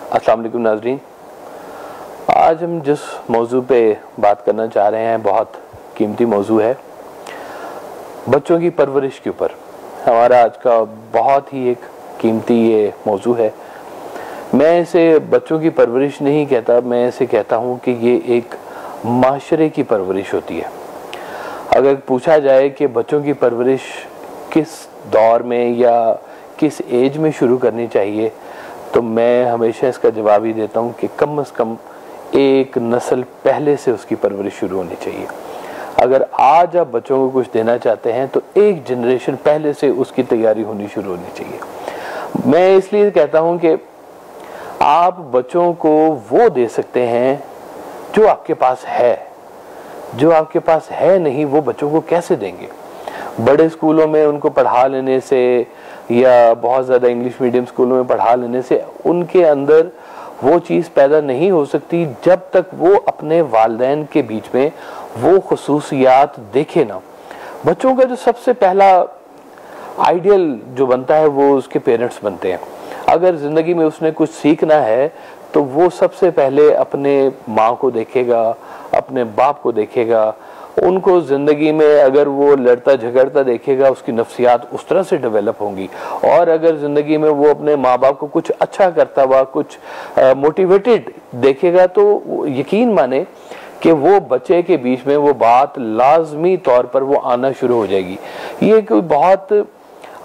अस्सलाम वालेकुम नाज़रीन, आज हम जिस मौजू पे बात करना चाह रहे हैं बहुत कीमती मौजू है, बच्चों की परवरिश के ऊपर। हमारा आज का बहुत ही एक कीमती ये मौजू है। मैं इसे बच्चों की परवरिश नहीं कहता, मैं इसे कहता हूँ कि ये एक माशरे की परवरिश होती है। अगर पूछा जाए कि बच्चों की परवरिश किस दौर में या किस एज में शुरू करनी चाहिए, तो मैं हमेशा इसका जवाब ही देता हूँ कि कम से कम एक नस्ल पहले से उसकी परवरिश शुरू होनी चाहिए। अगर आज आप बच्चों को कुछ देना चाहते हैं तो एक जनरेशन पहले से उसकी तैयारी होनी शुरू होनी चाहिए। मैं इसलिए कहता हूँ कि आप बच्चों को वो दे सकते हैं जो आपके पास है, जो आपके पास है नहीं वो बच्चों को कैसे देंगे। बड़े स्कूलों में उनको पढ़ा लेने से या बहुत ज़्यादा इंग्लिश मीडियम स्कूलों में पढ़ा लेने से उनके अंदर वो चीज़ पैदा नहीं हो सकती जब तक वो अपने वालिदैन के बीच में वो खुसूसियात देखे ना। बच्चों का जो सबसे पहला आइडियल जो बनता है वो उसके पेरेंट्स बनते हैं। अगर ज़िंदगी में उसने कुछ सीखना है तो वो सबसे पहले अपने माँ को देखेगा, अपने बाप को देखेगा। उनको ज़िंदगी में अगर वो लड़ता झगड़ता देखेगा, उसकी नफ्सियात उस तरह से डेवलप होंगी। और अगर ज़िंदगी में वो अपने माँ बाप को कुछ अच्छा करता हुआ, कुछ मोटिवेटेड देखेगा, तो यकीन माने कि वो बच्चे के बीच में वो बात लाजमी तौर पर वो आना शुरू हो जाएगी। ये कोई बहुत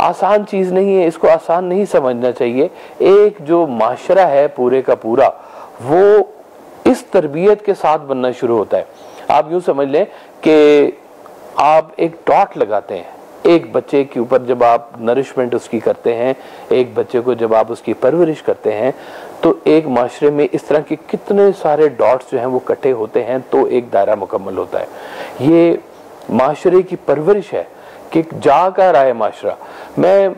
आसान चीज़ नहीं है, इसको आसान नहीं समझना चाहिए। एक जो माशरा है पूरे का पूरा, वो इस तरबियत के साथ बनना शुरू होता है। आप यूं समझ लें कि आप एक डॉट लगाते हैं एक बच्चे के ऊपर, जब आप नरिशमेंट उसकी करते हैं, एक बच्चे को जब आप उसकी परवरिश करते हैं, तो एक माशरे में इस तरह के कितने सारे डॉट्स जो हैं वो इकट्ठे होते हैं तो एक दायरा मुकम्मल होता है। ये माशरे की परवरिश है कि जा का रहा है माशरा। मैं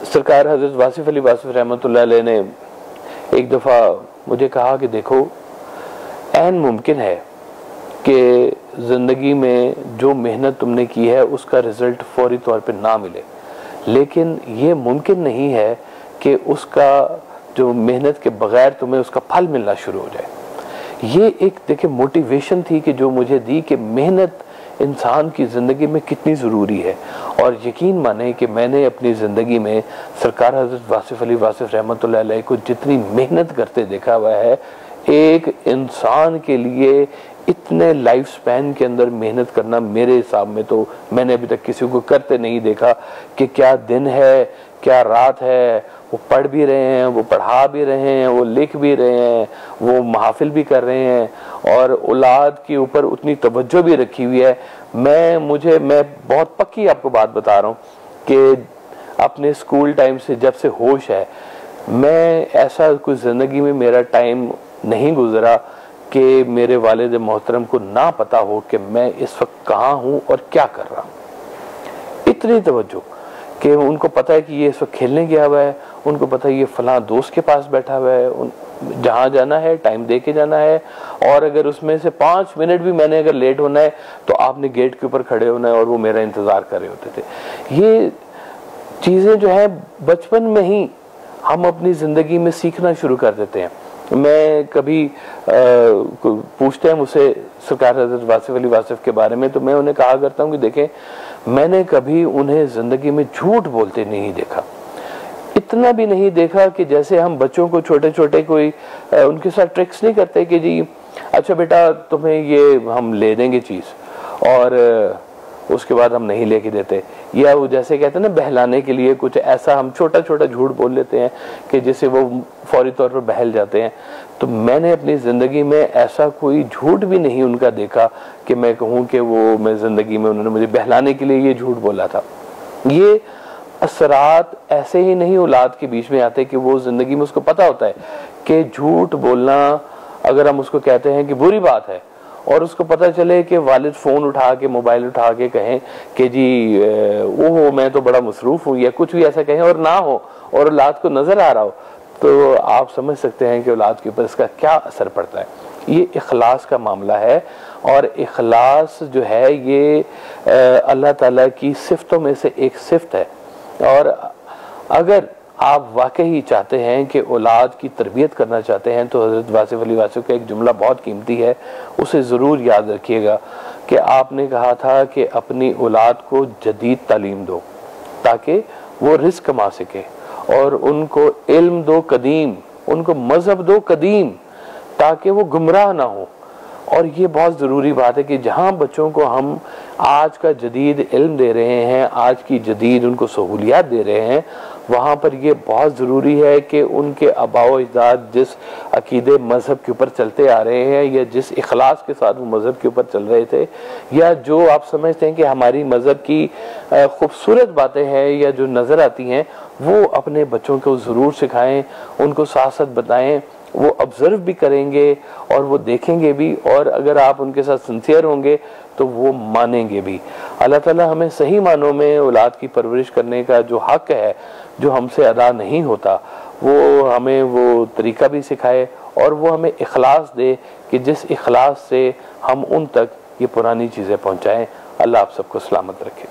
सरकार हज़रत वासिफ अली वासिफ रहमतुल्लाह अलैह ने एक दफ़ा मुझे कहा कि देखो, ऐन मुमकिन है कि ज़िंदगी में जो मेहनत तुमने की है उसका रिज़ल्ट फौरी तौर पे ना मिले, लेकिन ये मुमकिन नहीं है कि उसका जो मेहनत के बगैर तुम्हें उसका फल मिलना शुरू हो जाए। ये एक देखिए मोटिवेशन थी कि जो मुझे दी कि मेहनत इंसान की ज़िंदगी में कितनी ज़रूरी है। और यकीन माने कि मैंने अपनी ज़िंदगी में सरकार हज़रत वासिफ अली वासिफ रहमतुल्लाह अलैह को जितनी मेहनत करते देखा हुआ है, एक इंसान के लिए इतने लाइफ स्पैन के अंदर मेहनत करना मेरे हिसाब में तो मैंने अभी तक किसी को करते नहीं देखा। कि क्या दिन है, क्या रात है, वो पढ़ भी रहे हैं, वो पढ़ा भी रहे हैं, वो लिख भी रहे हैं, वो महफिल भी कर रहे हैं और औलाद के ऊपर उतनी तवज्जो भी रखी हुई है। मैं बहुत पक्की आपको बात बता रहा हूँ कि अपने स्कूल टाइम से जब से होश है, मैं ऐसा कुछ ज़िंदगी में मेरा टाइम नहीं गुजरा कि मेरे वालिद मोहतरम को ना पता हो कि मैं इस वक्त कहाँ हूँ और क्या कर रहा हूँ। इतनी तवज्जो कि उनको पता है कि ये इस वक्त खेलने गया हुआ है, उनको पता है ये फलां दोस्त के पास बैठा हुआ है, जहाँ जाना है टाइम दे के जाना है। और अगर उसमें से 5 मिनट भी मैंने अगर लेट होना है तो आपने गेट के ऊपर खड़े होना है और वो मेरा इंतज़ार कर रहे होते थे। ये चीज़ें जो है बचपन में ही हम अपनी ज़िंदगी में सीखना शुरू कर देते हैं। मैं कभी पूछते हैं मुझसे सरकार हज़रत वासिफ अली वासिफ के बारे में, तो मैं उन्हें कहा करता हूँ कि देखें, मैंने कभी उन्हें ज़िंदगी में झूठ बोलते नहीं देखा। इतना भी नहीं देखा कि जैसे हम बच्चों को छोटे छोटे कोई उनके साथ ट्रिक्स नहीं करते कि जी अच्छा बेटा तुम्हें ये हम ले देंगे चीज़ और उसके बाद हम नहीं लेके देते, या वो जैसे कहते हैं ना बहलाने के लिए कुछ ऐसा हम छोटा छोटा झूठ बोल लेते हैं कि जिससे वो फौरी तौर पर बहल जाते हैं। तो मैंने अपनी ज़िंदगी में ऐसा कोई झूठ भी नहीं उनका देखा कि मैं कहूँ कि वो मैं ज़िंदगी में उन्होंने मुझे बहलाने के लिए ये झूठ बोला था। ये असरात ऐसे ही नहीं औलाद के बीच में आते कि वो ज़िंदगी में उसको पता होता है कि झूठ बोलना अगर हम उसको कहते हैं कि बुरी बात है, और उसको पता चले कि वालिद फ़ोन उठा के मोबाइल उठा के कहें कि जी ओहो मैं तो बड़ा मसरूफ़ हूँ, या कुछ भी ऐसा कहें और ना हो और औलाद को नज़र आ रहा हो, तो आप समझ सकते हैं कि औलाद के ऊपर इसका क्या असर पड़ता है। ये इखलास का मामला है, और इखलास जो है ये अल्लाह ताला की सिफ़तों में से एक सिफ़त है। और अगर आप वाकई चाहते हैं कि औलाद की तरबियत करना चाहते हैं, तो हज़रत वासिफ़ अली वासिफ़ का एक जुमला बहुत कीमती है, उसे ज़रूर याद रखिएगा कि आपने कहा था कि अपनी औलाद को जदीद तालीम दो ताकि वो रिस्क कमा सके, और उनको इल्म दो कदीम, उनको मज़हब दो कदीम, ताकि वो गुमराह ना हो। और ये बहुत ज़रूरी बात है कि जहाँ बच्चों को हम आज का जदीद इल्म दे रहे हैं, आज की जदीद उनको सहूलियात दे रहे हैं, वहाँ पर ये बहुत ज़रूरी है कि उनके आबाओ अजदाद जिस अकीदे मज़हब के ऊपर चलते आ रहे हैं, या जिस इखलास के साथ वो मज़हब के ऊपर चल रहे थे, या जो आप समझते हैं कि हमारी मज़हब की खूबसूरत बातें हैं या जो नज़र आती हैं, वो अपने बच्चों को ज़रूर सिखाएं, उनको साथ साथ बताएं। वो ऑब्जर्व भी करेंगे और वो देखेंगे भी, और अगर आप उनके साथ सिंसियर होंगे तो वो मानेंगे भी। अल्लाह ताला हमें सही मानों में औलाद की परवरिश करने का जो हक है, जो हमसे अदा नहीं होता, वो हमें वो तरीका भी सिखाए, और वो हमें इखलास दे कि जिस इखलास से हम उन तक ये पुरानी चीज़ें पहुँचाएँ। अल्लाह आप सबको सलामत रखे।